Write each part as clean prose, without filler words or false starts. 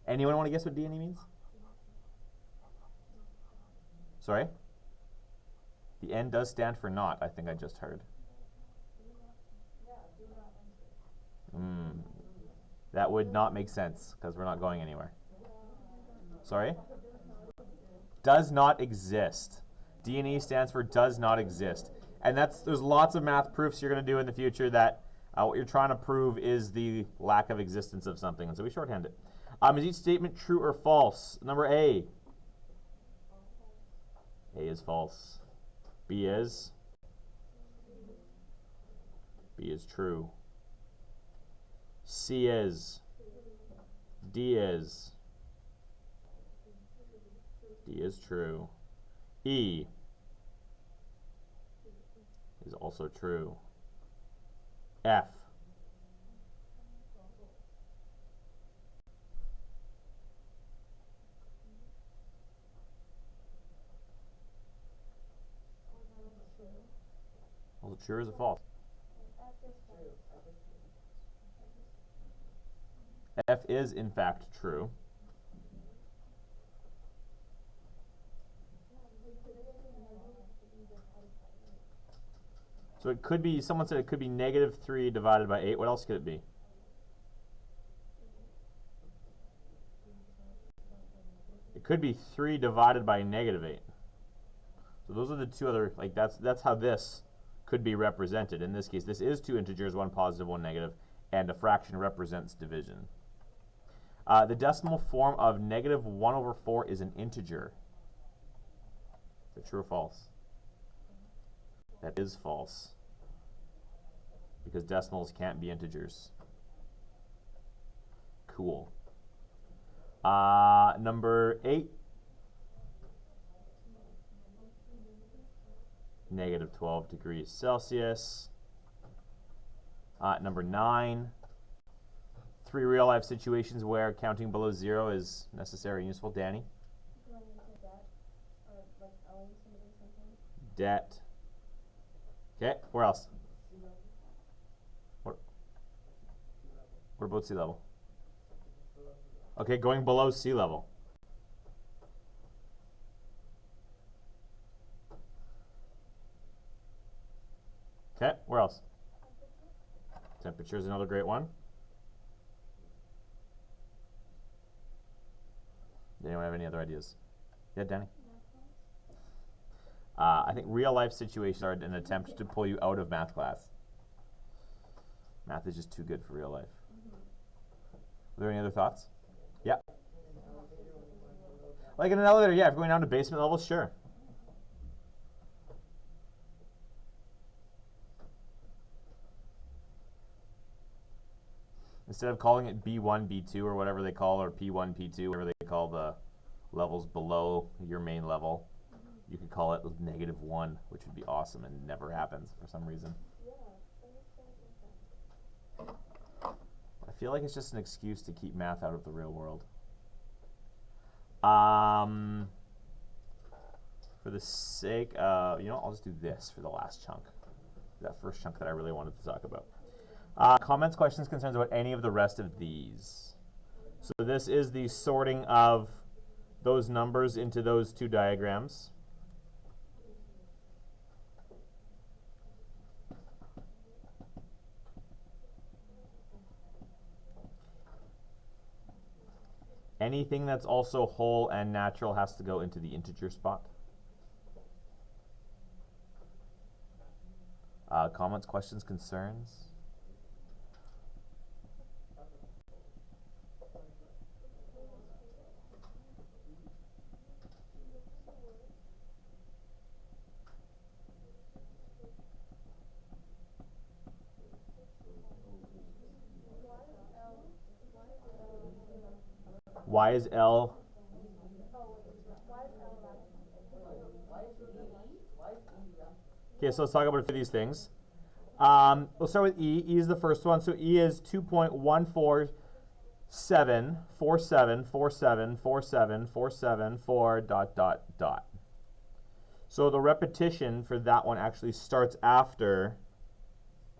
Anyone want to guess what D and E means? Sorry? The N does stand for not, I think I just heard. That would not make sense because we're not going anywhere. Sorry? Does not exist. D&E stands for does not exist. And there's lots of math proofs you're going to do in the future that what you're trying to prove is the lack of existence of something. And so we shorthand it. Is each statement true or false? Number A. A is false. B is? B is true. C is? D is? D is true. E is also true. F also true or is it false? F is in fact true. So it could be, someone said it could be negative 3 divided by 8. What else could it be? It could be 3 divided by negative 8. So those are the two other, like that's how this could be represented. In this case, this is two integers, one positive, one negative, and a fraction represents division. The decimal form of negative 1 over 4 is an integer. Is that true or false? That is false, because decimals can't be integers. Cool. Number 8. Negative 12 degrees Celsius. Number 9. 3 real life situations where counting below 0 is necessary and useful. Danny? Debt. Okay, where else? What about sea level? Okay, going below sea level. Okay, where else? Temperature is another great one. Does anyone have any other ideas? Yeah, Danny? I think real life situations are an attempt to pull you out of math class. Math is just too good for real life. Are there any other thoughts? Yeah. Like in an elevator, yeah, if you're going down to basement level, sure. Instead of calling it B1, B2, or whatever they call, or P1, P2, whatever they call the levels below your main level, you could call it -1, which would be awesome and never happens for some reason. I feel like it's just an excuse to keep math out of the real world. For the sake of, I'll just do this for the last chunk. That first chunk that I really wanted to talk about. Comments, questions, concerns about any of the rest of these. So this is the sorting of those numbers into those two diagrams. Anything that's also whole and natural has to go into the integer spot. Comments, questions, concerns? Why is L? Okay, so let's talk about a few of these things. We'll start with E. E is the first one. So E is 2.14747474747 ... So the repetition for that one actually starts after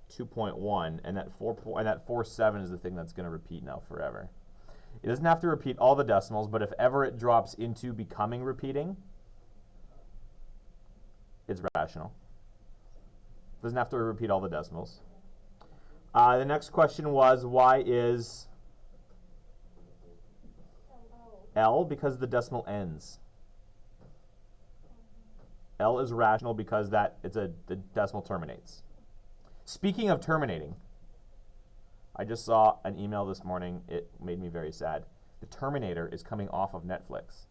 2.1, and that 47 is the thing that's going to repeat now forever. It doesn't have to repeat all the decimals, but if ever it drops into becoming repeating, it's rational. Doesn't have to repeat all the decimals. The next question was, why is L? Because the decimal ends. L is rational because the decimal terminates. Speaking of terminating, I just saw an email this morning. It made me very sad. The Terminator is coming off of Netflix.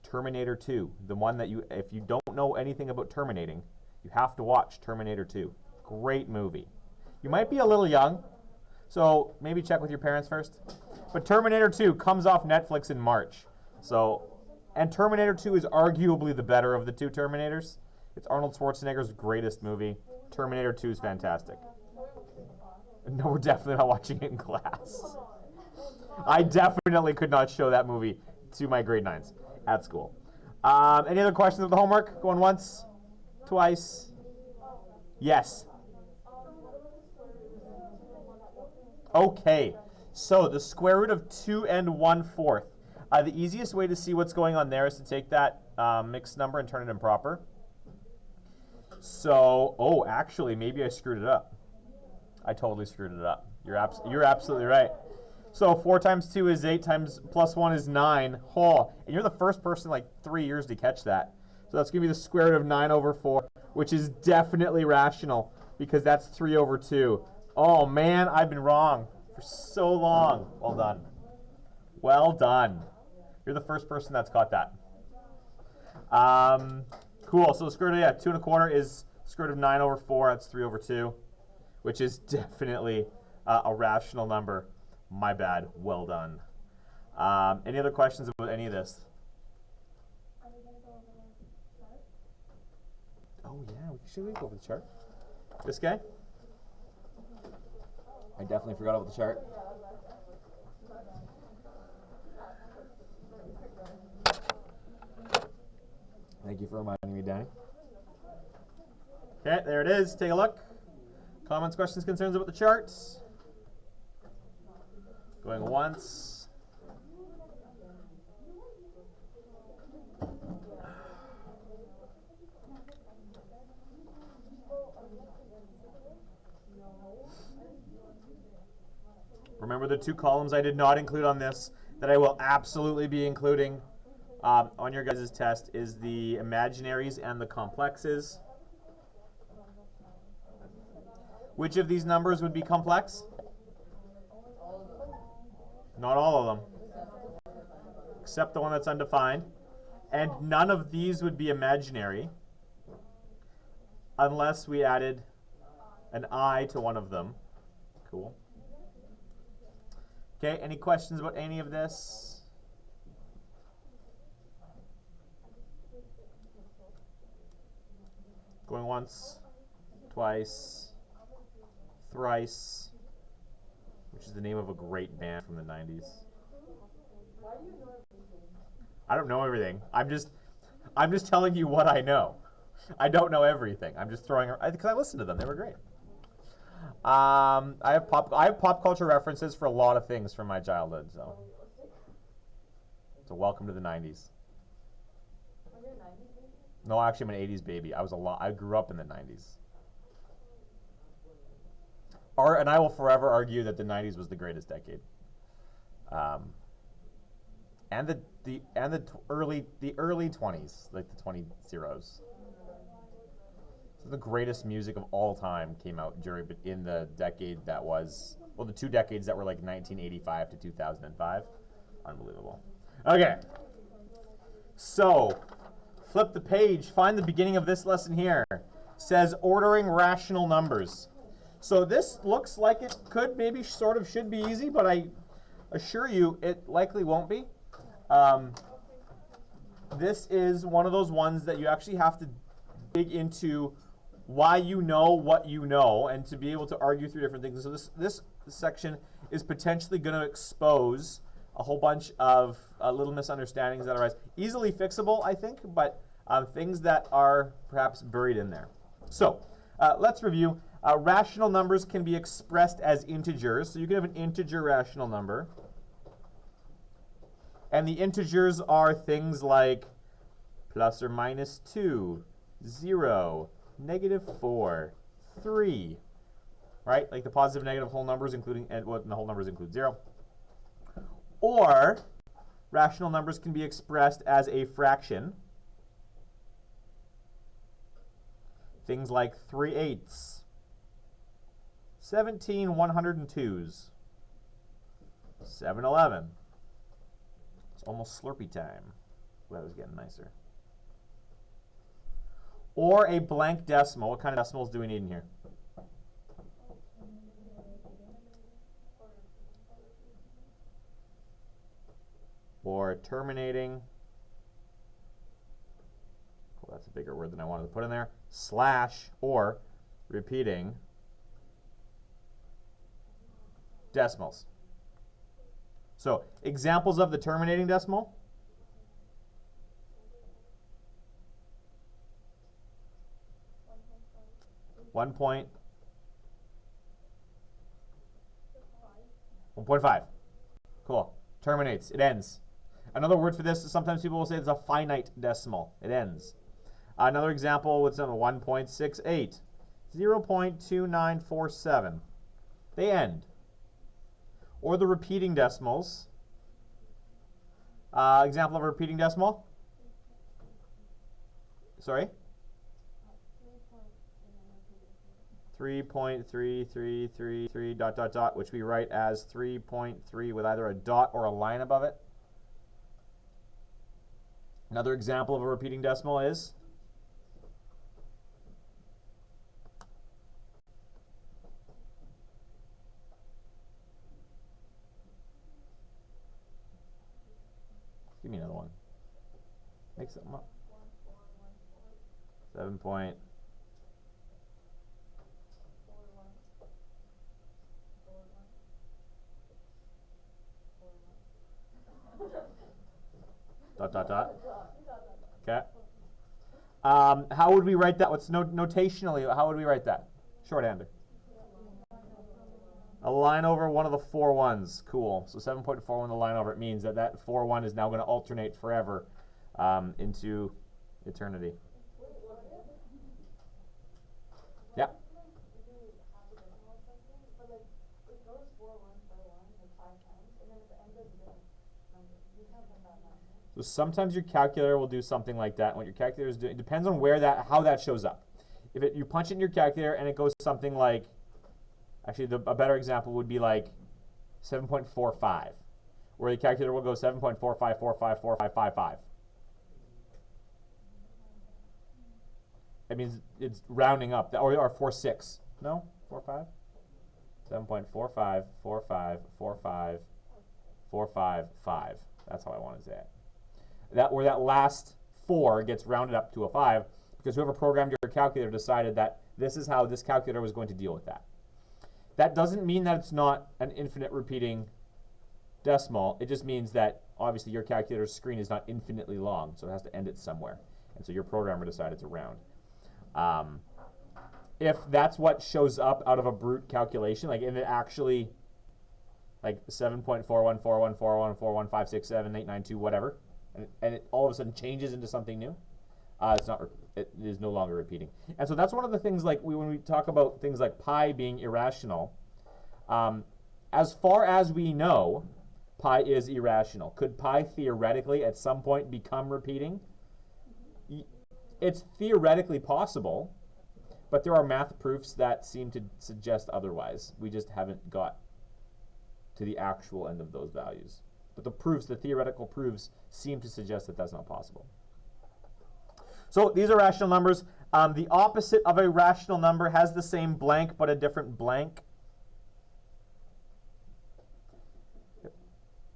Terminator 2, the one that if you don't know anything about terminating, you have to watch Terminator 2. Great movie. You might be a little young, so maybe check with your parents first. But Terminator 2 comes off Netflix in March. And Terminator 2 is arguably the better of the two Terminators. It's Arnold Schwarzenegger's greatest movie. Terminator 2 is fantastic. No, we're definitely not watching it in class. I definitely could not show that movie to my grade 9s at school. Any other questions of the homework? Going once? Twice? Yes. Okay, so the square root of 2 and 1/4. The easiest way to see what's going on there is to take that mixed number and turn it improper. So, actually, maybe I screwed it up. I totally screwed it up. You're absolutely right. So 4 times 2 is 8 times plus 1 is 9. And you're the first person in like 3 years to catch that. So that's going to be the square root of 9/4, which is definitely rational because that's 3/2. Oh man, I've been wrong for so long. Well done. Well done. You're the first person that's caught that. Cool. So the square root of 2 1/4 is square root of 9/4. That's 3/2. Which is definitely a rational number. My bad. Well done. Any other questions about any of this? Oh, yeah. Should we go over the chart? This guy? I definitely forgot about the chart. Thank you for reminding me, Danny. Okay, there it is. Take a look. Comments, questions, concerns about the charts? Going once. Remember the 2 columns I did not include on this that I will absolutely be including on your guys' test is the imaginaries and the complexes. Which of these numbers would be complex? Not all of them. Except the one that's undefined. And none of these would be imaginary unless we added an I to one of them. Cool. Okay, any questions about any of this? Going once, twice, thrice, which is the name of a great band from the 90s. I don't know everything. I'm just telling you what I know. I don't know everything. I'm just throwing because I listened to them. They were great. I have pop culture references for a lot of things from my childhood. So welcome to the 90s. No, actually, I'm an 80s baby. I grew up in the 90s. And I will forever argue that the 90s was the greatest decade. And the early 20s, like the 20 zeros. So the greatest music of all time came out in the decade that was, the 2 decades that were like 1985 to 2005. Unbelievable. Okay. So, flip the page. Find the beginning of this lesson here. It says ordering rational numbers. So this looks like it could, maybe, sort of, should be easy, but I assure you it likely won't be. This is one of those ones that you actually have to dig into why you know what you know and to be able to argue through different things. So this section is potentially going to expose a whole bunch of little misunderstandings that arise. Easily fixable, I think, but things that are perhaps buried in there. So let's review. Rational numbers can be expressed as integers. So you can have an integer rational number. And the integers are things like plus or minus 2, 0, -4, 3, right? Like the positive, negative whole numbers, including, and the whole numbers include 0. Or rational numbers can be expressed as a fraction. Things like 3/8, 17 102s, 7/11. It's almost Slurpee time. That was getting nicer. Or a blank decimal. What kind of decimals do we need in here? Or terminating. Well, that's a bigger word than I wanted to put in there. Slash or repeating decimals. So examples of the terminating decimal. 1.5. Cool. Terminates. It ends. Another word for this is sometimes people will say it's a finite decimal. It ends. Another example with some 1.68, 0.2947. They end. Or the repeating decimals. Example of a repeating decimal? Sorry? 3.3333 ... which we write as 3.3 with either a dot or a line above it. Another example of a repeating decimal is give me another one. Make something up. 7 point. ... Okay. How would we write that? What's notationally? How would we write that? Shorthander. A line over one of the 4 ones. Cool. So 7.41, the line over it means that that 4-1 is now going to alternate forever into eternity. Yeah. So sometimes your calculator will do something like that. And what your calculator is doing, it depends on how that shows up. If you punch it in your calculator and it goes something like, actually a better example would be like 7.45, where the calculator will go 7.45454555. That means it's rounding up, or 46. No, 45. 7.45454545. That's how I want to say it. Where that last 4 gets rounded up to a 5, because whoever programmed your calculator decided that this is how this calculator was going to deal with that. That doesn't mean that it's not an infinite repeating decimal. It just means that obviously your calculator's screen is not infinitely long, so it has to end it somewhere. And so your programmer decided to round. If that's what shows up out of a brute calculation, like if it actually, like 7.41414141567892, whatever, and it all of a sudden changes into something new, it is no longer repeating. And so that's one of the things, like when we talk about things like pi being irrational, as far as we know, pi is irrational. Could pi theoretically at some point become repeating? It's theoretically possible, but there are math proofs that seem to suggest otherwise. We just haven't got to the actual end of those values. But the theoretical proofs seem to suggest that that's not possible. So these are rational numbers. The opposite of a rational number has the same blank but a different blank.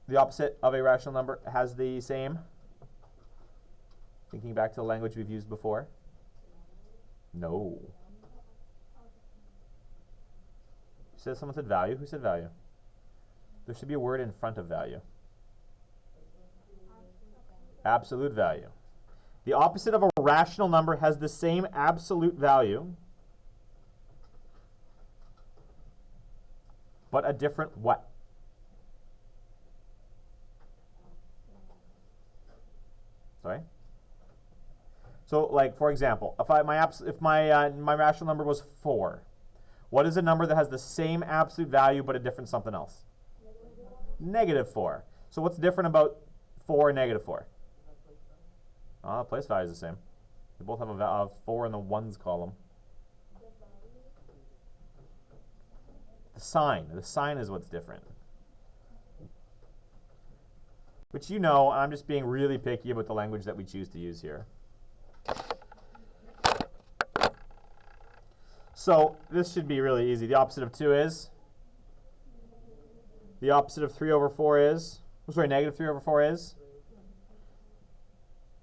The opposite of a rational number has the same. Thinking back to the language we've used before. No. Someone said value. Who said value? There should be a word in front of value. Absolute value. The opposite of a rational number has the same absolute value, but a different what? way. So, like for example, if my rational number was 4, what is a number that has the same absolute value but a different something else? -4. So what's different about 4 and -4? The place value is the same. They both have a 4 in the ones column. The sign is what's different. Which you know, I'm just being really picky about the language that we choose to use here. So this should be really easy. The opposite of 2 is? The opposite of 3 over 4 is? -3 over 4 is?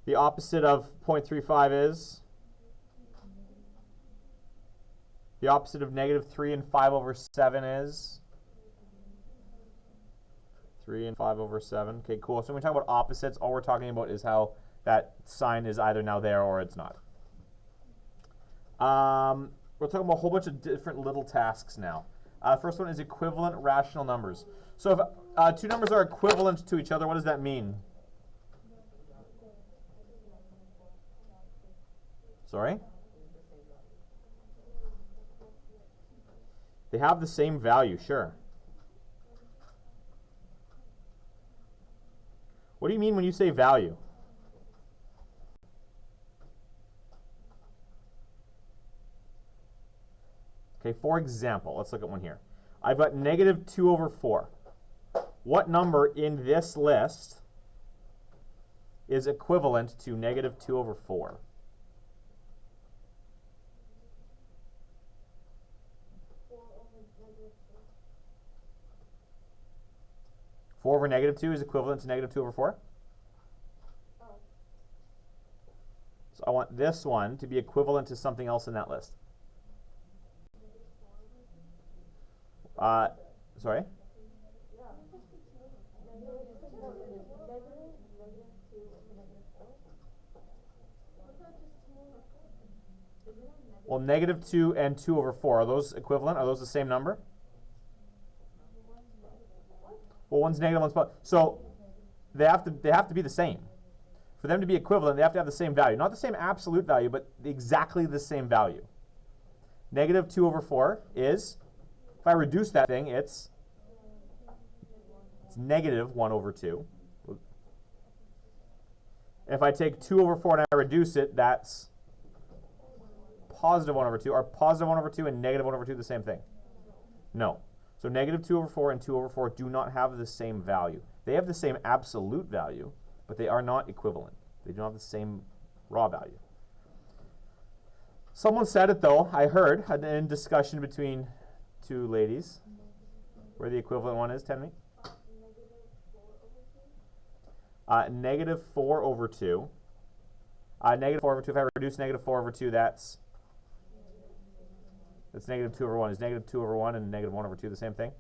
The opposite of 0.35 is? The opposite of -3 and 5 over 7 is? 3 and 5 over 7. Okay, cool. So when we talk about opposites, all we're talking about is how that sign is either now there or it's not. We're talking about a whole bunch of different little tasks now. First one is equivalent rational numbers. So if two numbers are equivalent to each other, what does that mean? Sorry? They have the same value, sure. What do you mean when you say value? Okay, for example, let's look at one here. I've got -2 over 4. What number in this list is equivalent to -2 over 4? Four over -2 is equivalent to -2 over 4? So I want this one to be equivalent to something else in that list. Sorry? Well, -2 and 2 over 4, are those equivalent? Are those the same number? Well, one's negative, one's positive. So they have to be the same. For them to be equivalent, they have to have the same value. Not the same absolute value, but exactly the same value. -2 over 4 is, if I reduce that thing, it's -1 over 2. If I take 2 over 4 and I reduce it, that's +1 over 2. Are +1 over 2 and -1 over 2 the same thing? No. So -2 over 4 and 2 over 4 do not have the same value. They have the same absolute value, but they are not equivalent. They do not have the same raw value. Someone said it though, I heard, in discussion between two ladies, where the equivalent one is, tell me. -4 over 2. -4 over 2, if I reduce -4 over 2, that's -2 over 1. Is -2 over 1 and -1 over 2 the same thing?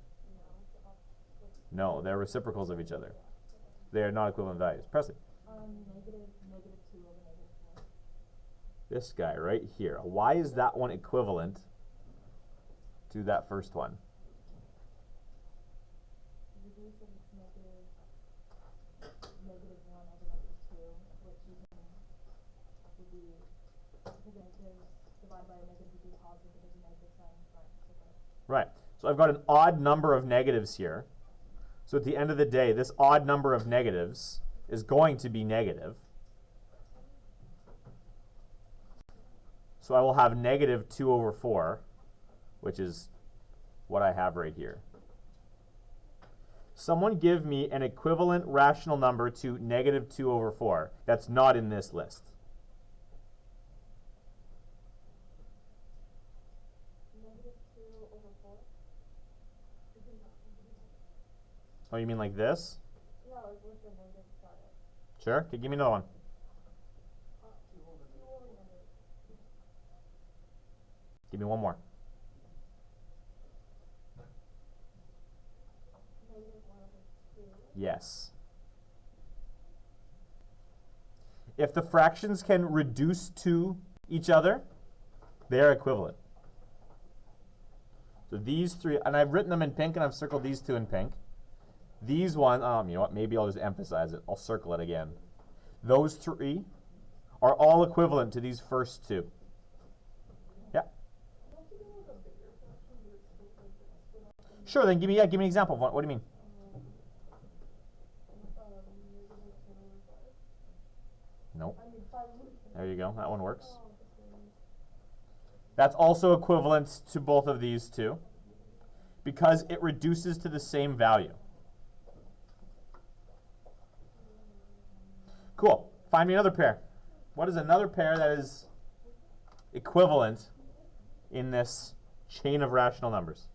No, they're reciprocals of each other. They are not equivalent values. Presley. -2 over -4. This guy right here. Why is that one equivalent to that first one? Right. So I've got an odd number of negatives here. So at the end of the day, this odd number of negatives is going to be negative. So I will have -2 over 4, which is what I have right here. Someone give me an equivalent rational number to -2 over 4 that's not in this list. Oh, you mean like this? No, it's with the negative sign. Sure. Okay, give me another one. Give me one more. Yes. If the fractions can reduce to each other, they are equivalent. So these three, and I've written them in pink and I've circled these two in pink. These ones, you know what, maybe I'll just emphasize it. I'll circle it again. those three are all equivalent to these first two. Yeah. Sure. Then give me an example of one. What do you mean? Nope. There you go. That one works. That's also equivalent to both of these two because it reduces to the same value. Cool. Find me another pair. What is another pair that is equivalent in this chain of rational numbers?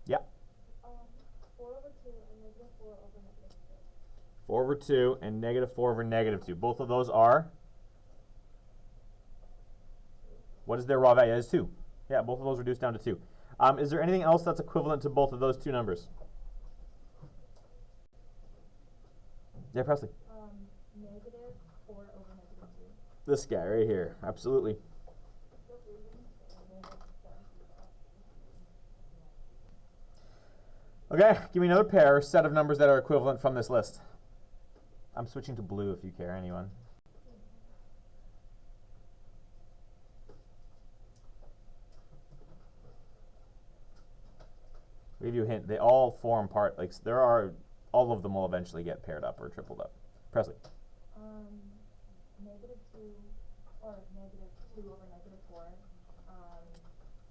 Yeah. 4 over 2 and negative 4 over negative 2. 4 over 2 and negative 4 over negative 2. Both of those are? What is their raw value? That is 2. Yeah, both of those reduced down to 2. Is there anything else that's equivalent to both of those two numbers? Yeah, Presley. Negative 4 over negative 2. This guy right here. Absolutely. Okay, give me another pair or set of numbers that are equivalent from this list. I'm switching to blue if you care, anyone. I'll give you a hint. They all form part, like all of them will eventually get paired up or tripled up. Presley. Negative 2 or negative 2 over negative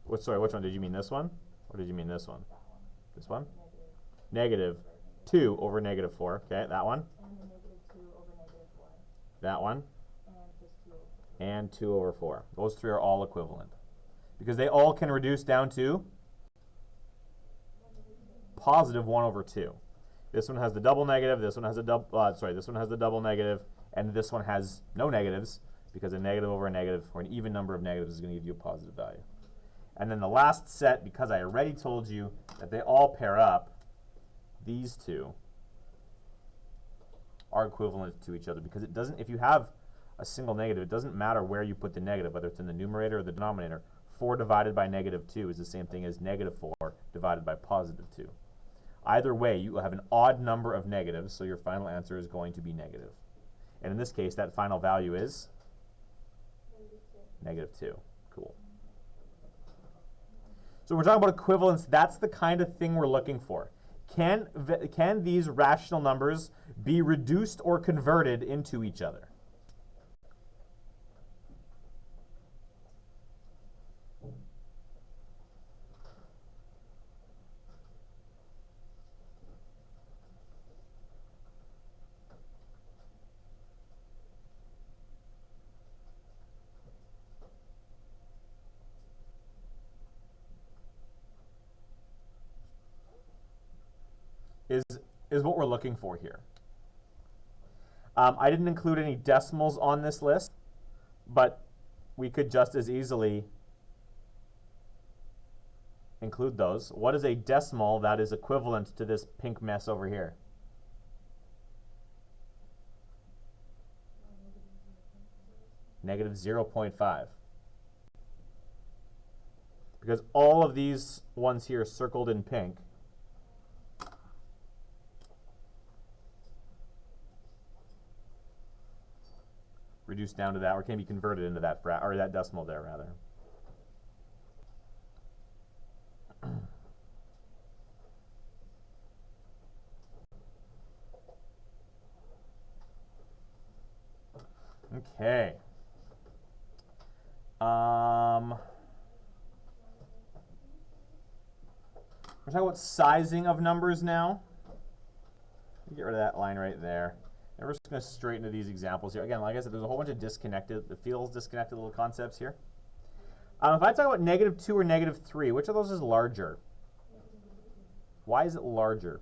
4. Sorry, which one? Did you mean this one? Or did you mean this one? That one. This one? Negative 2 over negative 4. Okay, that one. And the negative 2 over negative 4. That one. And just 2 over 4. And 2 over 4. Those three are all equivalent. Because they all can reduce down to positive 1 over 2. This one has the double negative, this one has a this one has the double negative, and this one has no negatives, because a negative over a negative, or an even number of negatives, is going to give you a positive value. And then the last set, because I already told you that they all pair up, these two are equivalent to each other, because it doesn't, if you have a single negative, it doesn't matter where you put the negative, whether it's in the numerator or the denominator. 4 divided by negative 2 is the same thing as negative 4 divided by positive 2. Either way, you will have an odd number of negatives, so your final answer is going to be negative. And in this case, that final value is negative 2. Cool. So we're talking about equivalence. That's the kind of thing we're looking for. Can these rational numbers be reduced or converted into each other? Is what we're looking for here. I didn't include any decimals on this list, but we could just as easily include those. What is a decimal that is equivalent to this pink mess over here? Negative 0.5. Because all of these ones here circled in pink reduced down to that, or can be converted into that or that decimal there, rather. Okay. We're talking about sizing of numbers now. Get rid of that line right there. And we're just going to straighten to these examples here. Again, like I said, there's a whole bunch of it feels disconnected little concepts here. If I talk about negative 2 or negative 3, which of those is larger? Why is it larger?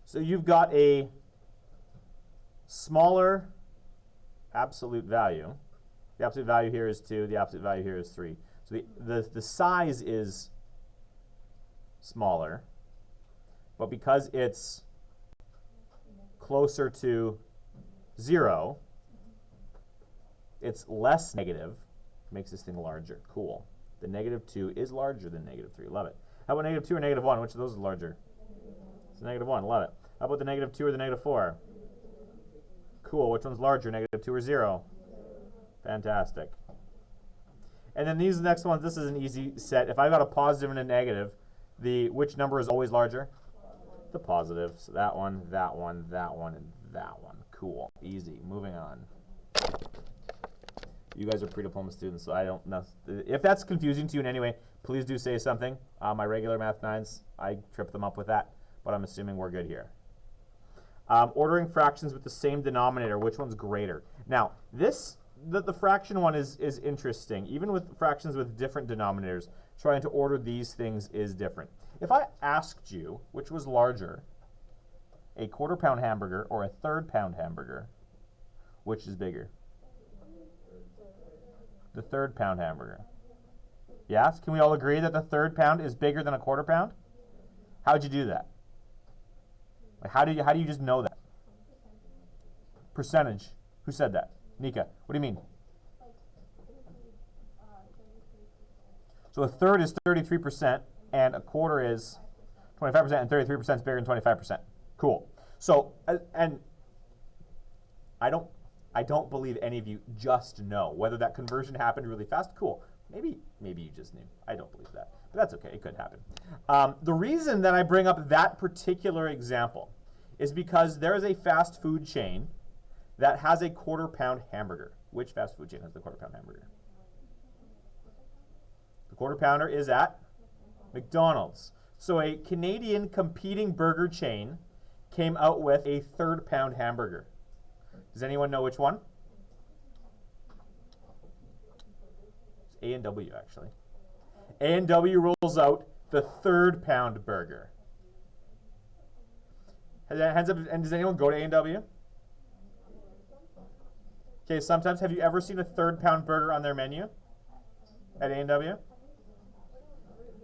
So you've got a smaller absolute value. The absolute value here is 2. The absolute value here is 3. So the size is smaller. But because it's closer to 0, it's less negative, makes this thing larger. Cool. the negative 2 is larger than negative 3. Love it. How about negative 2 or negative 1? Which of those is larger? It's negative 1. Love it. How about the negative 2 or the negative 4? Cool. Which one's larger, negative 2 or 0? Fantastic. And then these next ones, this is an easy set. If I've got a positive and a negative, which number is always larger? The positive. So that one, that one, that one, and that one. Cool. Easy. Moving on. You guys are pre-diploma students, so I don't know. If that's confusing to you in any way, please do say something. My regular Math 9s, I trip them up with that, but I'm assuming we're good here. Ordering fractions with the same denominator, which one's greater? Now, the fraction one is interesting. Even with fractions with different denominators, trying to order these things is different. If I asked you which was larger, a quarter-pound hamburger or a third-pound hamburger, which is bigger? The third-pound hamburger. Yes? Can we all agree that the third pound is bigger than a quarter pound? How'd you do that? Like how do you just know that? Percentage. Who said that? Nika. What do you mean? So a third is 33%, and a quarter is 25%, and 33% is bigger than 25%. Cool. So, and I don't believe any of you just know. Whether that conversion happened really fast, cool. Maybe you just knew. I don't believe that, but that's okay. It could happen. The reason that I bring up that particular example is because there is a fast food chain that has a quarter-pound hamburger. Which fast food chain has the quarter-pound hamburger? The quarter-pounder is at McDonald's. So a Canadian competing burger chain came out with a third-pound hamburger. Does anyone know which one? It's A&W, actually. A&W rolls out the third-pound burger. Hands up, and does anyone go to A&W? Okay, sometimes. Have you ever seen a third-pound burger on their menu at A&W?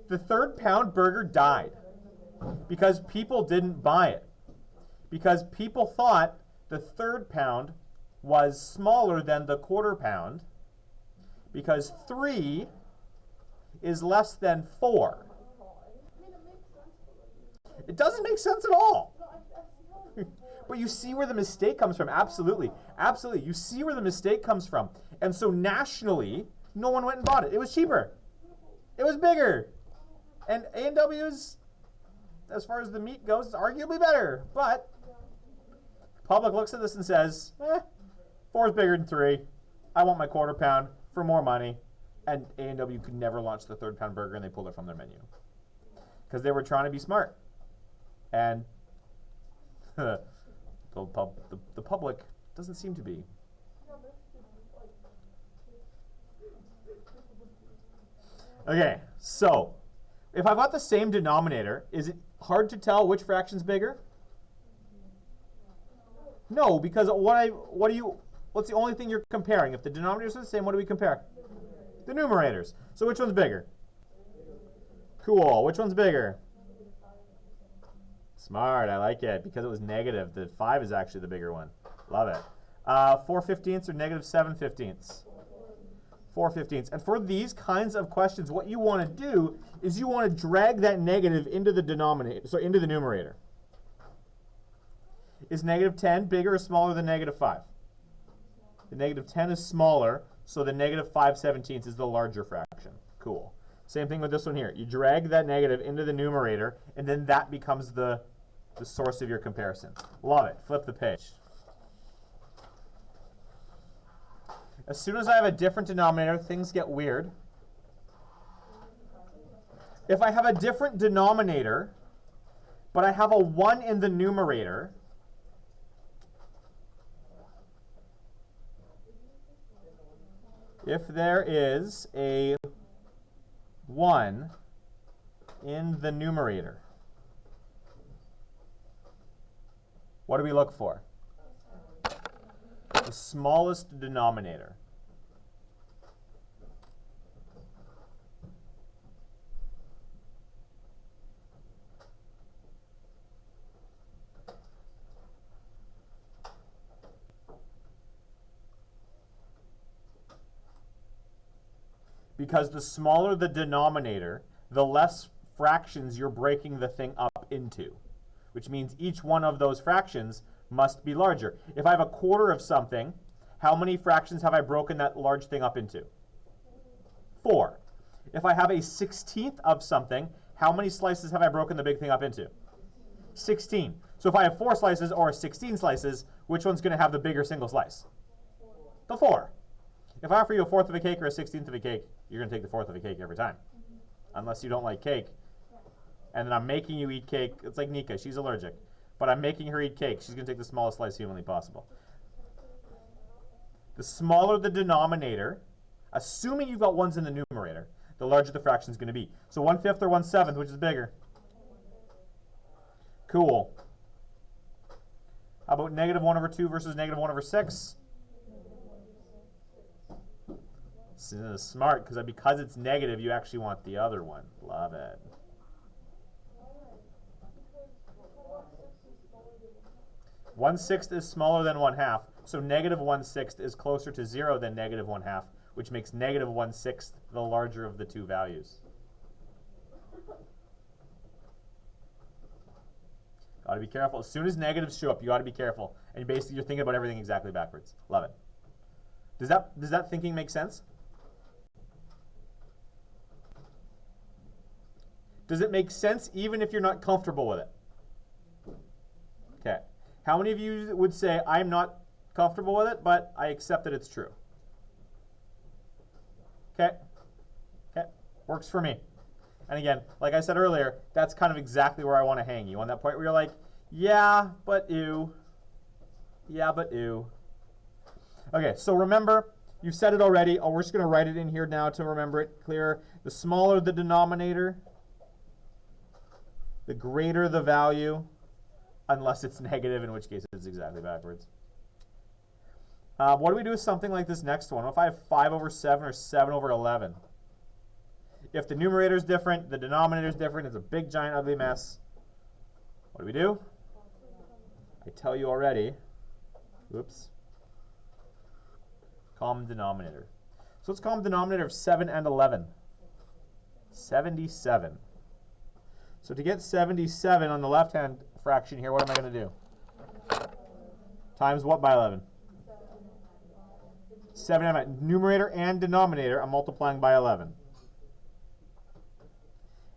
The third-pound burger died because people didn't buy it. Because people thought the third pound was smaller than the quarter pound because 3 is less than 4. It doesn't make sense at all. But you see where the mistake comes from. Absolutely. Absolutely. You see where the mistake comes from. And so nationally, no one went and bought it. It was cheaper. It was bigger. And A&W is, as far as the meat goes, is arguably better. But public looks at this and says, 4 is bigger than 3. I want my quarter pound for more money. And A&W could never launch the third pound burger, and they pulled it from their menu. Because they were trying to be smart. And the public doesn't seem to be. Okay, so if I've got the same denominator, is it hard to tell which fraction's bigger? No, because what's the only thing you're comparing? If the denominators are the same, what do we compare? The numerators. So which one's bigger? Cool. Which one's bigger? Smart. I like it. Because it was negative. The 5 is actually the bigger one. Love it. 4/15 or negative 7/15? 4/15. And for these kinds of questions, what you want to do is you want to drag that negative into the denominator, so into the numerator. Is negative 10 bigger or smaller than negative 5? The negative 10 is smaller, so the negative 5/17 is the larger fraction. Cool. Same thing with this one here. You drag that negative into the numerator, and then that becomes the source of your comparison. Love it. Flip the page. As soon as I have a different denominator, things get weird. If I have a different denominator, but I have a 1 in the numerator, if there is a 1 in the numerator, what do we look for? The smallest denominator. because the smaller the denominator, the less fractions you're breaking the thing up into, which means each one of those fractions must be larger. If I have a quarter of something, how many fractions have I broken that large thing up into? 4. If I have a 16th of something, how many slices have I broken the big thing up into? 16. So if I have 4 slices or 16 slices, which one's going to have the bigger single slice? The 4. If I offer you a fourth of a cake or a 16th of a cake, you're going to take the fourth of a cake every time. Unless you don't like cake. And then I'm making you eat cake. It's like Nika. She's allergic. But I'm making her eat cake. She's going to take the smallest slice humanly possible. The smaller the denominator, assuming you've got ones in the numerator, the larger the fraction is going to be. So 1/5 or 1/7, which is bigger? Cool. How about -1/2 versus -1/6? Smart, because it's negative, you actually want the other one. Love it. One sixth is smaller than 1/2, so -1/6 is closer to 0 than -1/2, which makes -1/6 the larger of the two values. Got to be careful. As soon as negatives show up, you got to be careful. And basically, you're thinking about everything exactly backwards. Love it. Does that thinking make sense? Does it make sense even if you're not comfortable with it? Okay. How many of you would say, I'm not comfortable with it, but I accept that it's true? Okay. Okay. Works for me. And again, like I said earlier, that's kind of exactly where I want to hang you. On that point where you're like, yeah, but ew. Yeah, but ew. Okay, so remember, you said it already. Oh, we're just going to write it in here now to remember it clearer. The smaller the denominator, the greater the value, unless it's negative, in which case it's exactly backwards. What do we do with something like this next one? What if I have 5/7 or 7/11? If the numerator is different, the denominator is different, it's a big, giant, ugly mess. What do we do? I tell you already. Oops. Common denominator. So what's common denominator of 7 and 11? 77. So to get 77 on the left-hand fraction here, what am I going to do? Times what by 11? 7, numerator and denominator, I'm multiplying by 11.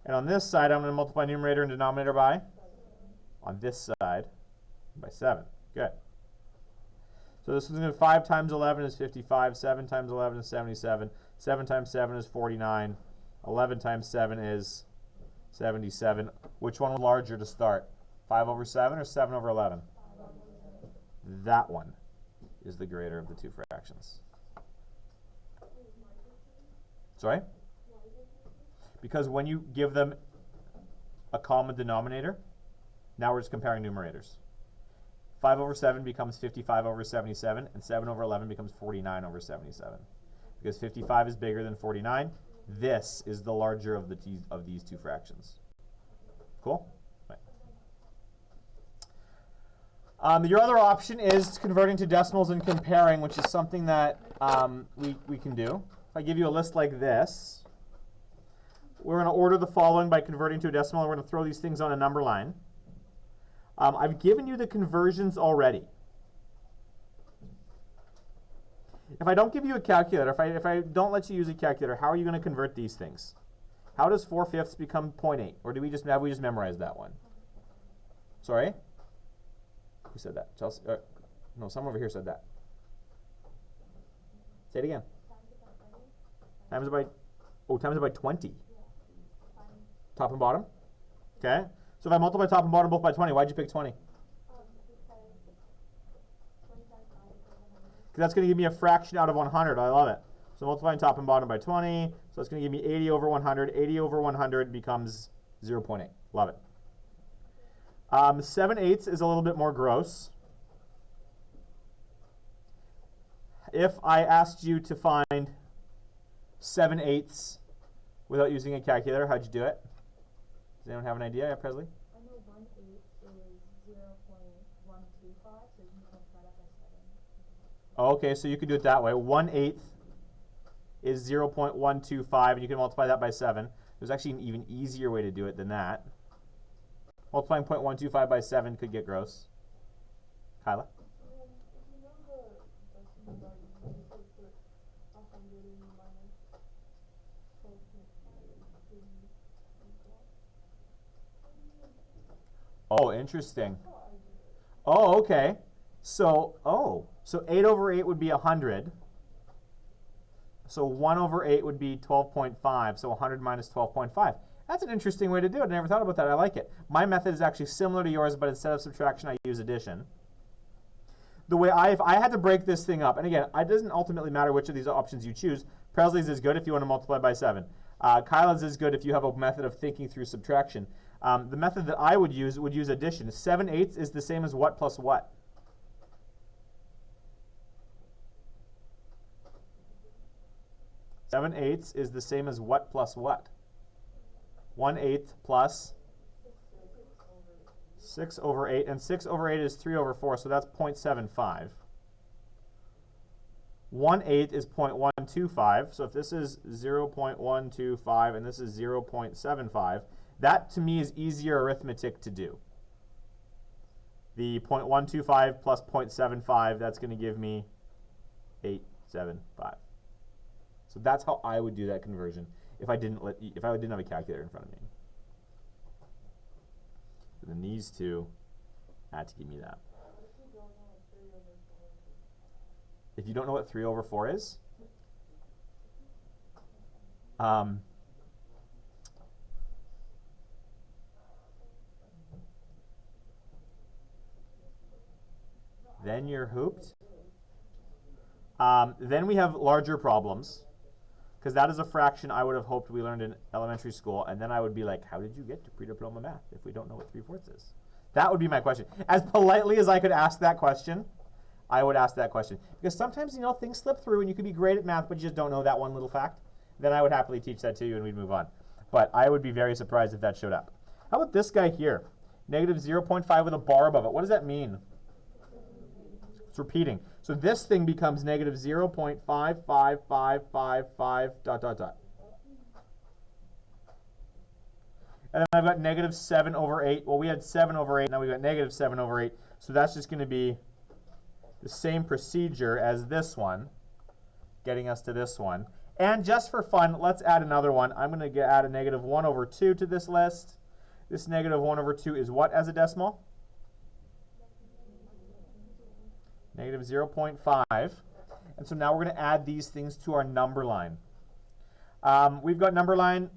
And on this side, I'm going to multiply numerator and denominator by? On this side, by 7. Good. So this is going to be 5 times 11 is 55. 7 times 11 is 77. 7 times 7 is 49. 11 times 7 is 77. Which one was larger to start? 5/7 or 7/11? That one is the greater of the two fractions. Sorry? Because when you give them a common denominator, now we're just comparing numerators. 5/7 becomes 55/77, and 7/11 becomes 49/77. Because 55 is bigger than 49, this is the larger of these two fractions. Cool? Right. Your other option is converting to decimals and comparing, which is something that we can do. If I give you a list like this, we're going to order the following by converting to a decimal, and we're going to throw these things on a number line. I've given you the conversions already. If I don't give you a calculator, if I don't let you use a calculator, how are you going to convert these things? How does 4/5 become 0.8? Or have we just memorized that one? Sorry? Who said that? Chelsea? No, someone over here said that. Say it again. Times it by 20. Top and bottom? Okay. So if I multiply top and bottom both by 20, why'd you pick 20? Because that's going to give me a fraction out of 100. I love it. So multiplying top and bottom by 20. So that's going to give me 80/100. 80/100 becomes 0.8. Love it. 7/8 is a little bit more gross. If I asked you to find 7/8 without using a calculator, how'd you do it? Does anyone have an idea, Presley? I know 1/8 is 0.125, so you can multiply that by 7. Oh, okay, so you could do it that way. 1/8 is 0.125, and you can multiply that by 7. There's actually an even easier way to do it than that. Multiplying 0.125 by 7 could get gross. Kyla? If you know the decimal value, you just like put 100 and minus 12.5. Oh, interesting. Oh, okay. So 8 over 8 would be 100. So 1 over 8 would be 12.5. So 100 minus 12.5. That's an interesting way to do it. I never thought about that. I like it. My method is actually similar to yours, but instead of subtraction, I use addition. The way if I had to break this thing up, and again, it doesn't ultimately matter which of these options you choose. Presley's is good if you want to multiply by 7. Kyla's is good if you have a method of thinking through subtraction. The method that I would use addition. 7/8 is the same as what plus what? Seven-eighths is the same as what plus what? 1/8 plus 6 over 8, and 6 over 8 is 3 over 4, so that's 0.75. 1/8 is 0.125, so if this is 0.125 and this is 0.75, that to me is easier arithmetic to do. The 0.125 plus 0.75, that's going to give me 875. So that's how I would do that conversion if I didn't have a calculator in front of me. And then these two had to give me that. If you don't know what 3 over 4 is, then you're hooped. Then we have larger problems, because that is a fraction I would have hoped we learned in elementary school, and then I would be like, how did you get to pre-diploma math if we don't know what 3/4 is? That would be my question. As politely as I could ask that question, I would ask that question. Because sometimes, things slip through and you could be great at math, but you just don't know that one little fact. Then I would happily teach that to you and we'd move on. But I would be very surprised if that showed up. How about this guy here? Negative 0.5 with a bar above it. What does that mean? It's repeating. So this thing becomes negative 0.55555 ... And then I've got negative 7 over 8. Well, we had 7 over 8. Now we've got negative 7 over 8. So that's just going to be the same procedure as this one, getting us to this one. And just for fun, let's add another one. I'm going to add a negative 1 over 2 to this list. This negative 1 over 2 is what as a decimal? Negative 0.5. And so now we're going to add these things to our number line. We've got number line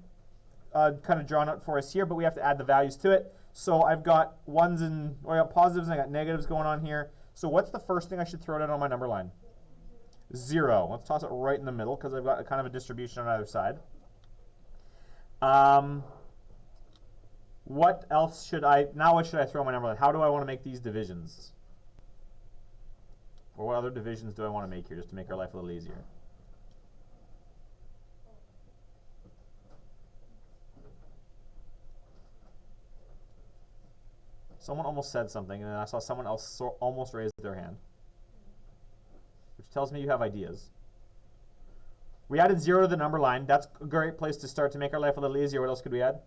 kind of drawn out for us here, but we have to add the values to it. So I've got ones and I got positives and I got negatives going on here. So what's the first thing I should throw down on my number line? 0. Let's toss it right in the middle because I've got a kind of a distribution on either side. What else should I throw on my number line? How do I want to make these divisions? Or what other divisions do I want to make here just to make our life a little easier? Someone almost said something, and then I saw someone else almost raise their hand, which tells me you have ideas. We added 0 to the number line. That's a great place to start to make our life a little easier. What else could we add?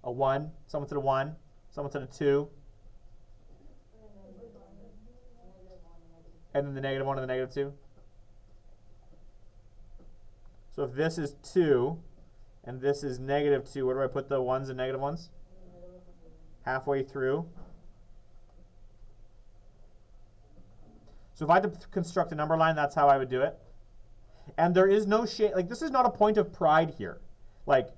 A 1. Someone said a 1. Someone said a 2. And then the negative 1 and the negative 2. So if this is 2 and this is negative 2, where do I put the 1s and negative 1s? Halfway through. So if I had to construct a number line, that's how I would do it. And there is no shame. Like, this is not a point of pride here. Like,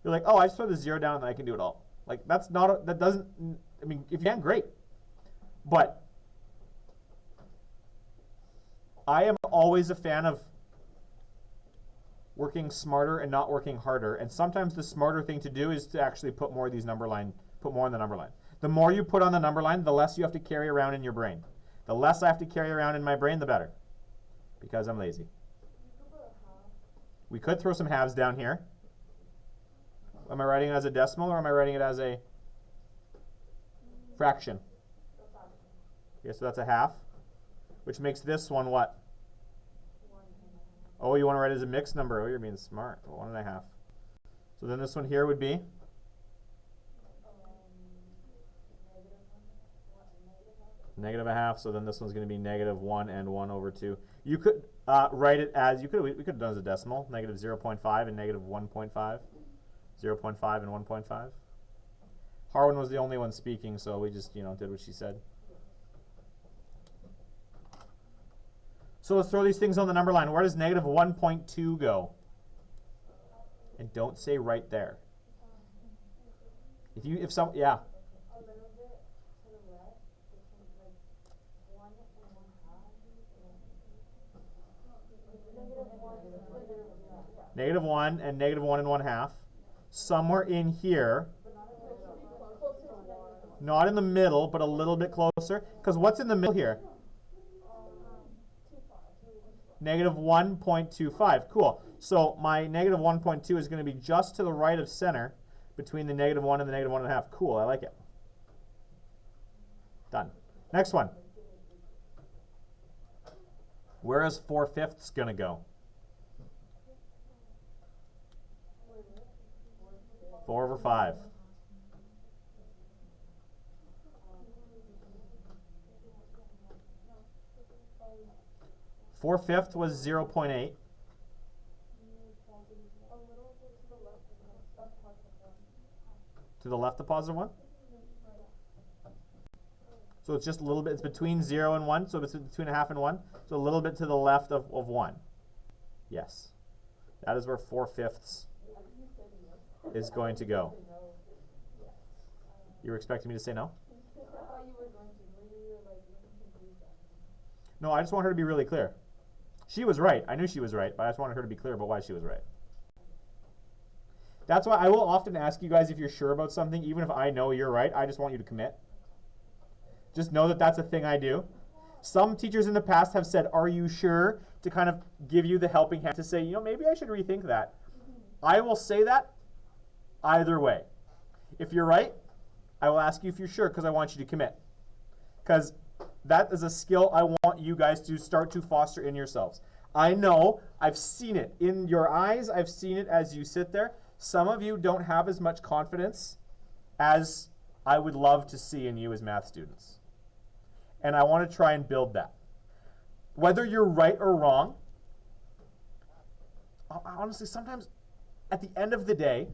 you're like, oh, I just throw the 0 down and I can do it all. Like, that's not, that doesn't, I mean, if you can, great. But I am always a fan of working smarter and not working harder. And sometimes the smarter thing to do is to actually put more of these put more on the number line. The more you put on the number line, the less you have to carry around in your brain. The less I have to carry around in my brain, the better. Because I'm lazy. We could throw some halves down here. Am I writing it as a decimal or am I writing it as a fraction? Okay, so that's a half, which makes this one what? Oh, you want to write it as a mixed number. Oh, you're being smart. 1.5. So then this one here would be? -0.5. So then this one's going to be -1 and 1 over 2. You could write it as, we could have done it as a decimal, -0.5 and -1.5. 0.5 and 1.5. Harwin was the only one speaking, so we just, did what she said. So let's throw these things on the number line. Where does -1.2 go? And don't say right there. Yeah. A little bit to the left, between like 1 and 1/2. -1 and -1.5. Somewhere in here. Not in the middle, but a little bit closer. Because what's in the middle here? -1.25. Cool. So my -1.2 is going to be just to the right of center between the -1 and the -1.5. Cool. I like it. Done. Next one. Where is 4/5 going to go? 4 over 5. 4/5 was 0.8. To the left of +1? So it's just a little bit, it's between 0 and 1, so it's between 1/2 and 1. So a little bit to the left of 1. Yes. That is where 4/5 is going to go. You were expecting me to say no? No, I just want her to be really clear. She was right. I knew she was right, but I just wanted her to be clear about why she was right. That's why I will often ask you guys if you're sure about something, even if I know you're right. I just want you to commit. Just know that that's a thing I do. Some teachers in the past have said, "Are you sure?" to kind of give you the helping hand to say, maybe I should rethink that. I will say that either way. If you're right, I will ask you if you're sure because I want you to commit. Because that is a skill I want you guys to start to foster in yourselves. I know, I've seen it in your eyes, I've seen it as you sit there. Some of you don't have as much confidence as I would love to see in you as math students. And I want to try and build that. Whether you're right or wrong, honestly, sometimes at the end of the day,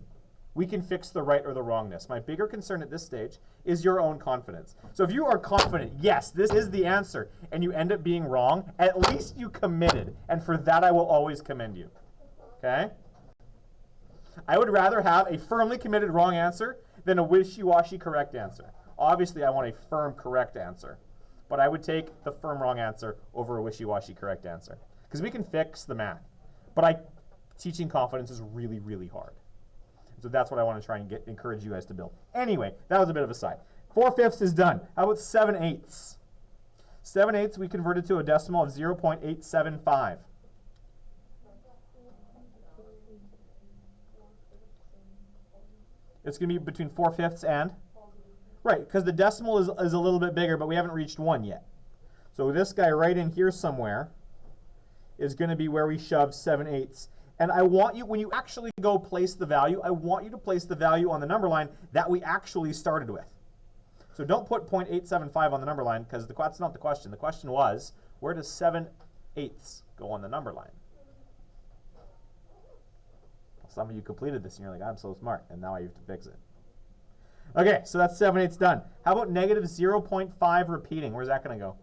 we can fix the right or the wrongness. My bigger concern at this stage is your own confidence. So if you are confident, yes, this is the answer, and you end up being wrong, at least you committed. And for that, I will always commend you. Okay? I would rather have a firmly committed wrong answer than a wishy-washy correct answer. Obviously, I want a firm correct answer. But I would take the firm wrong answer over a wishy-washy correct answer. Because we can fix the math. But teaching confidence is really, really hard. So that's what I want to try and encourage you guys to build. Anyway, that was a bit of a side. 4/5 is done. How about 7/8? 7/8 we converted to a decimal of 0.875. It's going to be between 4/5 and? Right, because the decimal is a little bit bigger, but we haven't reached 1 yet. So this guy right in here somewhere is going to be where we shove 7/8. And I want you, when you actually go place the value, I want you to place the value on the number line that we actually started with. So don't put 0.875 on the number line, because that's not the question. The question was, where does 7/8 go on the number line? Some of you completed this and you're like, I'm so smart, and now I have to fix it. Okay, so that's 7/8 done. How about -0.5 repeating? Where's that going to go?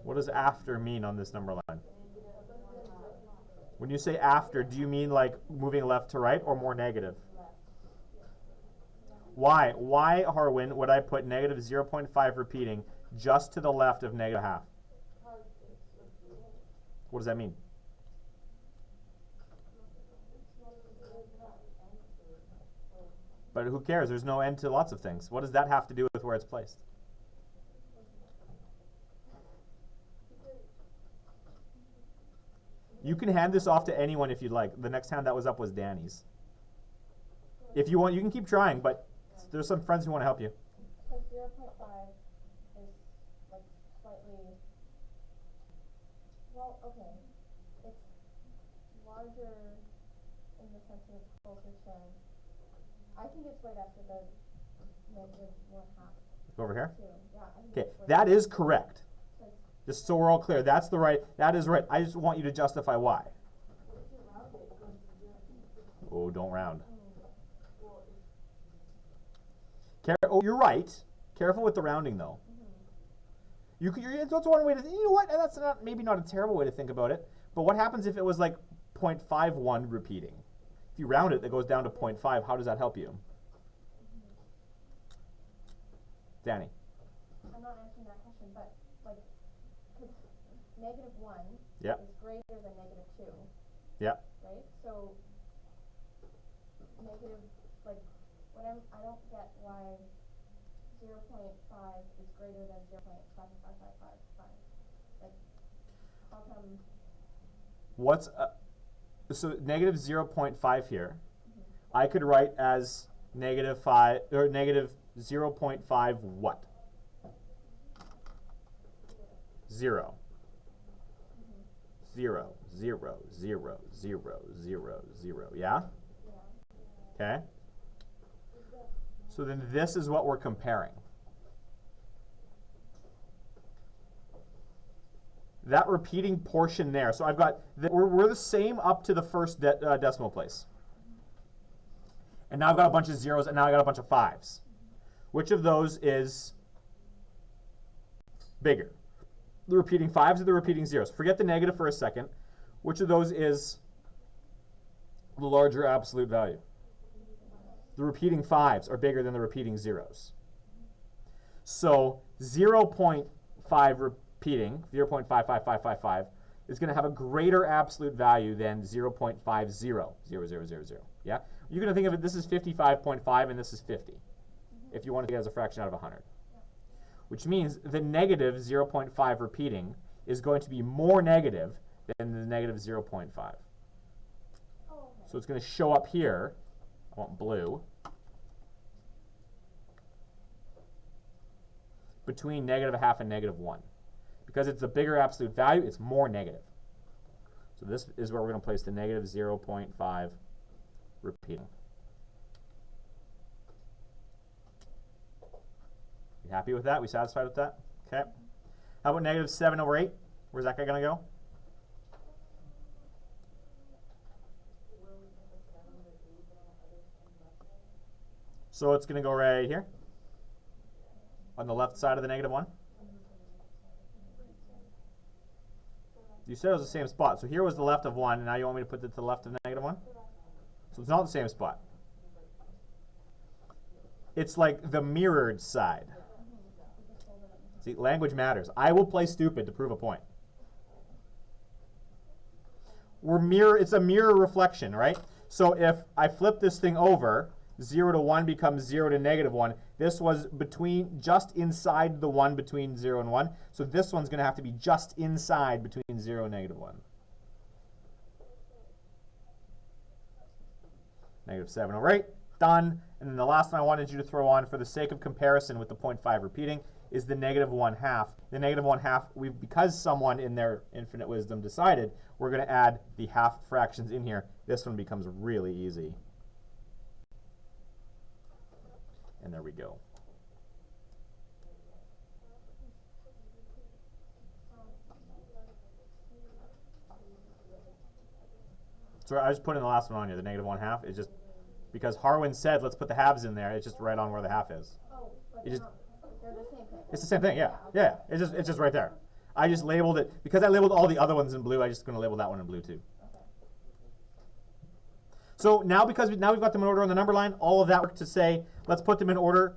What does after mean on this number line? When you say after, do you mean like moving left to right or more negative? Why, Harwin, would I put -0.5 repeating just to the left of negative half. Because it's a zero. What does that mean? It's not a zero. But who cares? There's no end to lots of things. What does that have to do with where it's placed? You can hand this off to anyone if you'd like. The next hand that was up was Danny's. If you want, you can keep trying, but there's some friends who want to help you. Because 0.5 is like slightly, well, okay, it's larger in the sense that it's closer to, I think it's right after the negative 1/2. Go over here. Two. Yeah, I think Okay, it's right that is correct. because Just so we're all clear, that's the right. That is right. I just want you to justify why. Oh, don't round. Oh, you're right. Careful with the rounding, though. You could. That's one way to. You know what? And that's not maybe not a terrible way to think about it. But what happens if it was like 0.51 repeating? If you round it, that goes down to 0.5. How does that help you, Danny? I'm not answering that question, but like, because negative 1 Yep. is greater than negative 2, Yep. right? So negative, like, I don't get why 0.5 is greater than 0.55555. Like, how come? What's so negative 0.5 here? I could write as negative 5 or negative 0.5 what? 0. 0, 0, 0, 0, 0, 0. Yeah? Okay. So then this is what we're comparing. That repeating portion there. So I've got, we're the same up to the first decimal place. And now I've got a bunch of zeros, and now I got a bunch of 5s. Which of those is bigger? The repeating 5s or the repeating zeros? Forget the negative for a second. Which of those is the larger absolute value? The repeating 5s are bigger than the repeating zeros. So 0.5 repeating, 0.55555, is going to have a greater absolute value than 0.500000. Yeah? You're going to think of it, this is 55.5 and this is 50, if you want to get it as a fraction out of 100. Which means the negative 0.5 repeating is going to be more negative than the negative 0.5. So it's going to show up here. I want blue. Between negative 1/2 and negative 1. Because it's a bigger absolute value, it's more negative. So this is where we're going to place the negative 0.5 repeating. You happy with that? We satisfied with that? Okay. How about negative 7/8? Where's that guy going to go? So it's going to go right here on the left side of the negative 1. You said it was the same spot. So here was the left of 1, and now you want me to put it to the left of negative 1? So it's not the same spot. It's like the mirrored side. See, language matters. I will play stupid to prove a point. It's a mirror reflection, right? So if I flip this thing over, 0 to 1 becomes 0 to negative 1. This was just inside the 1 between 0 and 1. So this one's going to have to be just inside between 0 and negative 1. Negative 7/8, done. And then the last one I wanted you to throw on for the sake of comparison with the 0.5 repeating is the negative 1/2. The negative 1/2, because someone in their infinite wisdom decided, we're going to add the half fractions in here. This one becomes really easy. And there we go. So I just put in the last one on here, the negative 1/2. It's just because Harwin said, let's put the halves in there. It's just right on where the half is. Oh, but It just, they're the same thing. it's the same thing, yeah. Yeah, it's just right there. I just labeled it, because I labeled all the other ones in blue, I'm just going to label that one in blue too. Okay. So now, because we've got them in order on the number line, all of that work to say, let's put them in order.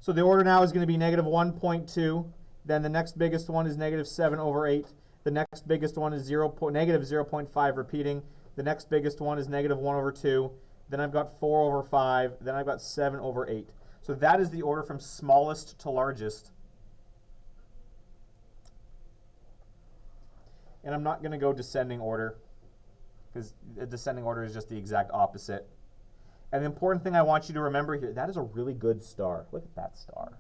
So the order now is going to be negative 1.2, Then the next biggest one is negative 7 over 8. The next biggest one is negative 0.5 repeating. The next biggest one is negative 1 over 2. Then I've got 4 over 5. Then I've got 7 over 8. So that is the order from smallest to largest. And I'm not going to go descending order, because the descending order is just the exact opposite. And the important thing I want you to remember here, that is a really good star. Look at that star.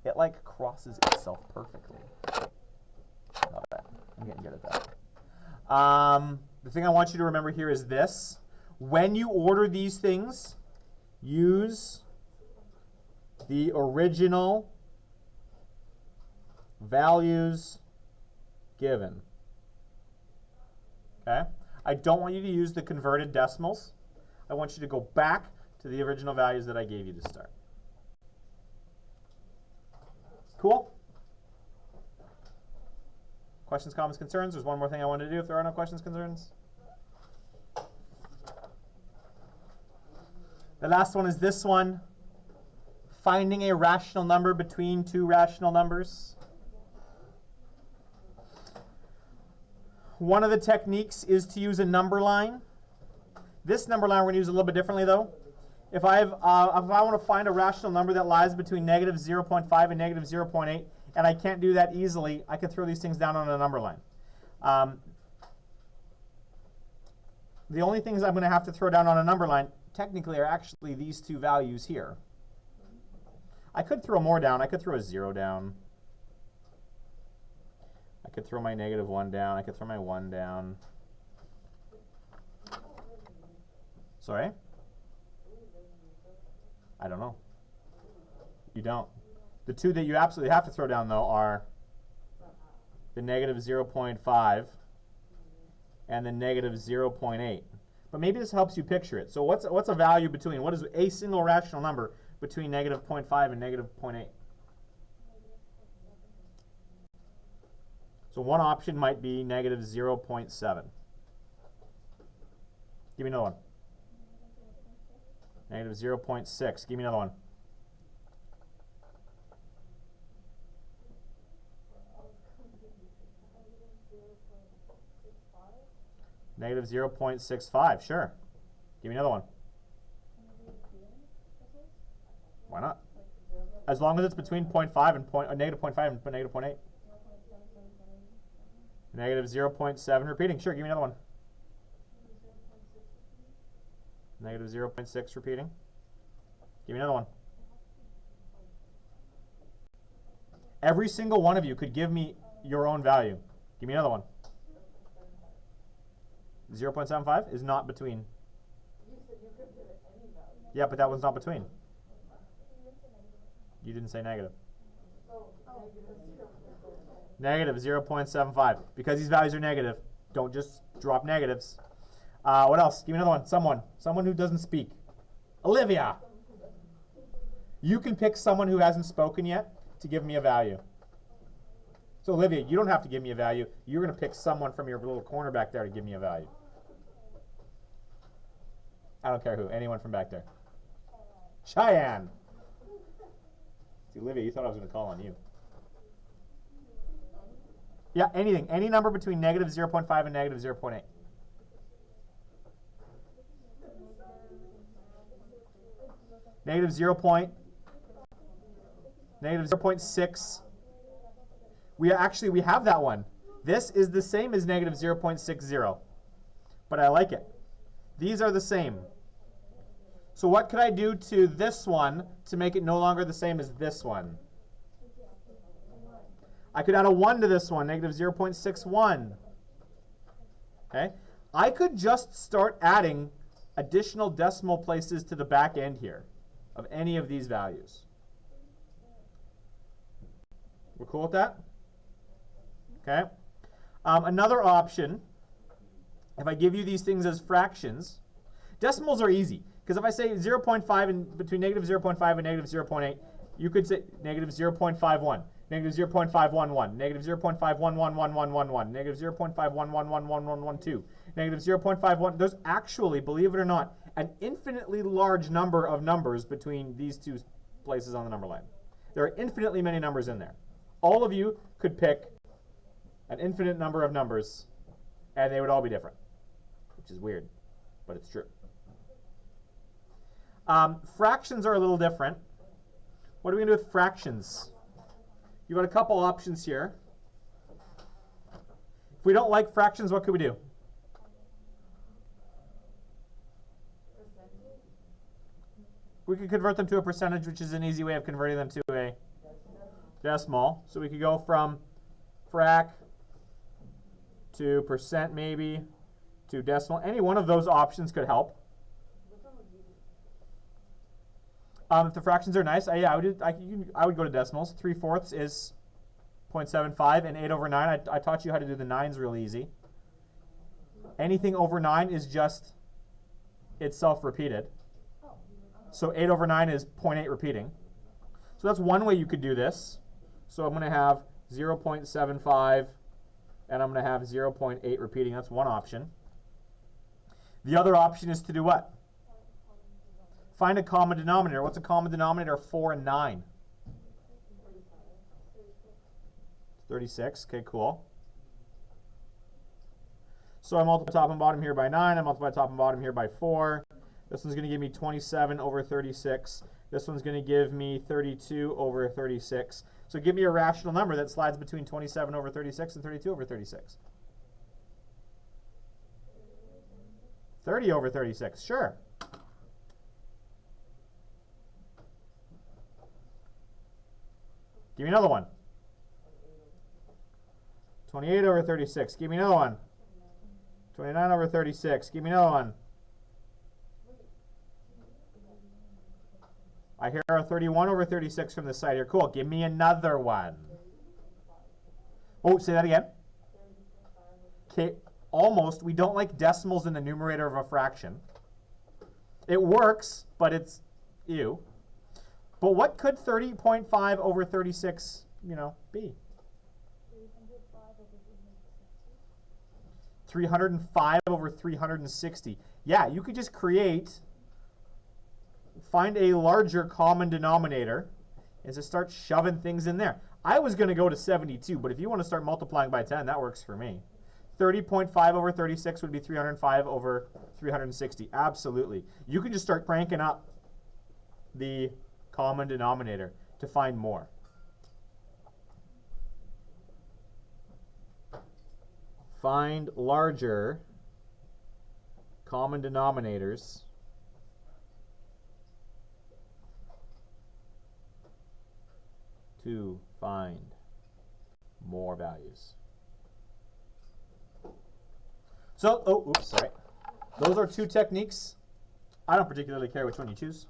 It like crosses itself perfectly. Not bad. I'm getting good at that. The thing I want you to remember here is this. When you order these things, use the original values given. Okay? I don't want you to use the converted decimals. I want you to go back to the original values that I gave you to start. Cool? Questions, comments, concerns? There's one more thing I want to do if there are no questions, concerns. The last one is this one. Finding a rational number between two rational numbers. One of the techniques is to use a number line. This number line we're going to use a little bit differently though. If I want to find a rational number that lies between negative 0.5 and negative 0.8, and I can't do that easily, I can throw these things down on a number line. The only things I'm going to have to throw down on a number line technically are actually these two values here. I could throw more down. I could throw a 0 down. I could throw my negative 1 down. I could throw my 1 down. Sorry? I don't know. You don't. The two that you absolutely have to throw down, though, are the negative 0.5 and the negative 0.8. But maybe this helps you picture it. So what's a value between, what is a single rational number between negative 0.5 and negative 0.8? So one option might be negative 0.7. Give me another one. Negative 0.6. Give me another one. Negative 0.65. Sure. Give me another one. Why not? As long as it's between 0.5 and negative 0.5 and negative 0.8. Negative 0.7 repeating. Sure, give me another one. Negative 0.6 repeating. Give me another one. Every single one of you could give me your own value. Give me another one. 0.75 is not between. You said you could give it any value. Yeah, but that one's not between. You didn't say negative. Oh, Negative 0.75. Because these values are negative, don't just drop negatives. What else? Give me another one. Someone who doesn't speak. Olivia. You can pick someone who hasn't spoken yet to give me a value. So Olivia, you don't have to give me a value. You're going to pick someone from your little corner back there to give me a value. I don't care who. Anyone from back there. Cheyenne. See, Olivia, you thought I was going to call on you. Yeah, anything. Any number between negative 0.5 and negative 0.8. Negative 0.6. We have that one. This is the same as negative 0.60, but I like it. These are the same. So what could I do to this one to make it no longer the same as this one? I could add a 1 to this one, negative 0.61. Okay? I could just start adding additional decimal places to the back end here of any of these values. We're cool with that? Okay. Another option, if I give you these things as fractions, decimals are easy. Because if I say 0.5 and between negative 0.5 and negative 0.8, you could say negative 0.51, negative 0.511, negative 0.5111111, negative 0.5111112, negative 0.51. There's actually, believe it or not, an infinitely large number of numbers between these two places on the number line. There are infinitely many numbers in there. all of you could pick an infinite number of numbers, and they would all be different, which is weird, but it's true. Fractions are a little different. What are we going to do with fractions? You've got a couple options here. If we don't like fractions, what could we do? We could convert them to a percentage, which is an easy way of converting them to a decimal. So we could go from frac to percent maybe to decimal. Any one of those options could help. If the fractions are nice, I would go to decimals. 3/4 is 0.75, and 8 over 9, I taught you how to do the 9s real easy. Anything over 9 is just itself repeated. So 8 over 9 is 0.8 repeating. So that's one way you could do this. So I'm going to have 0.75, and I'm going to have 0.8 repeating. That's one option. The other option is to do what? Find a common denominator. What's a common denominator of 4 and 9? 36. Okay, cool. So I multiply top and bottom here by 9. I multiply top and bottom here by 4. This one's going to give me 27 over 36. This one's going to give me 32 over 36. So give me a rational number that slides between 27 over 36 and 32 over 36. 30 over 36, sure. Give me another one. 28 over 36. Give me another one. 29 over 36. Give me another one. I hear a 31 over 36 from this side here. Cool. Give me another one. Oh, say that again. Okay, almost. We don't like decimals in the numerator of a fraction. It works, but it's ew. But what could 30.5 over 36, be? 305 over 360. Yeah, you could just find a larger common denominator and just start shoving things in there. I was going to go to 72, but if you want to start multiplying by 10, that works for me. 30.5 over 36 would be 305 over 360. Absolutely. You can just start cranking up the common denominator to find more. Find larger common denominators to find more values. So, oops, sorry. Those are two techniques. I don't particularly care which one you choose.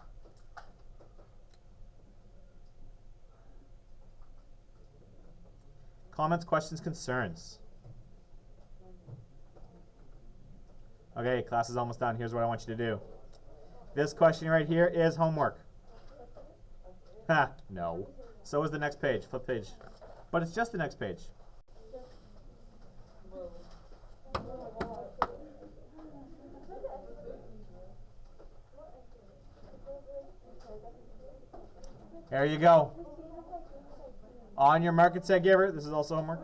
Comments, questions, concerns? Okay, class is almost done. Here's what I want you to do. This question right here is homework. Ha, no. So is the next page. Flip page. But it's just the next page. There you go. On your mark, it said giver. This is also homework.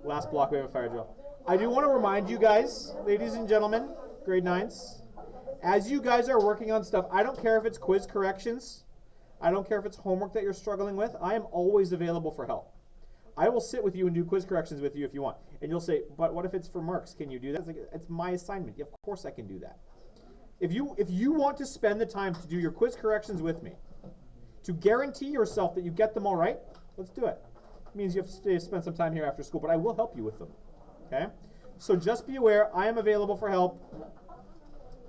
Last block, we have a fire drill. I do want to remind you guys, ladies and gentlemen, grade 9s, as you guys are working on stuff, I don't care if it's quiz corrections. I don't care if it's homework that you're struggling with. I am always available for help. I will sit with you and do quiz corrections with you if you want. And you'll say, but what if it's for marks? Can you do that? It's my assignment. Of course I can do that. If you want to spend the time to do your quiz corrections with me, to guarantee yourself that you get them all right, let's do it. It means you have to spend some time here after school, but I will help you with them. Okay? So just be aware, I am available for help.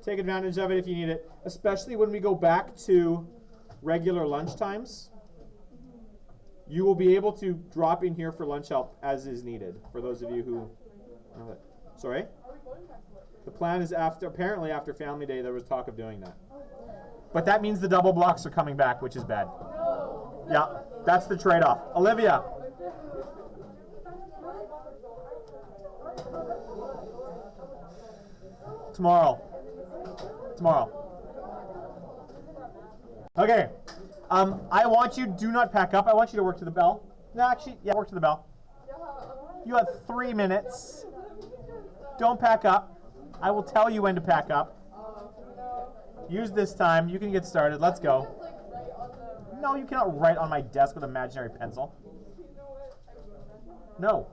Take advantage of it if you need it, especially when we go back to regular lunch times. You will be able to drop in here for lunch help as is needed, for those of you who... Sorry? The plan is apparently after Family Day, there was talk of doing that. But that means the double blocks are coming back, which is bad. Yeah, that's the trade-off. Olivia. tomorrow. Tomorrow. Okay. I want you, do not pack up. I want you to work to the bell. No, actually, yeah, work to the bell. You have 3 minutes. Don't pack up. I will tell you when to pack up. Use this time. You can get started. Let's go. No, you cannot write on my desk with an imaginary pencil. No.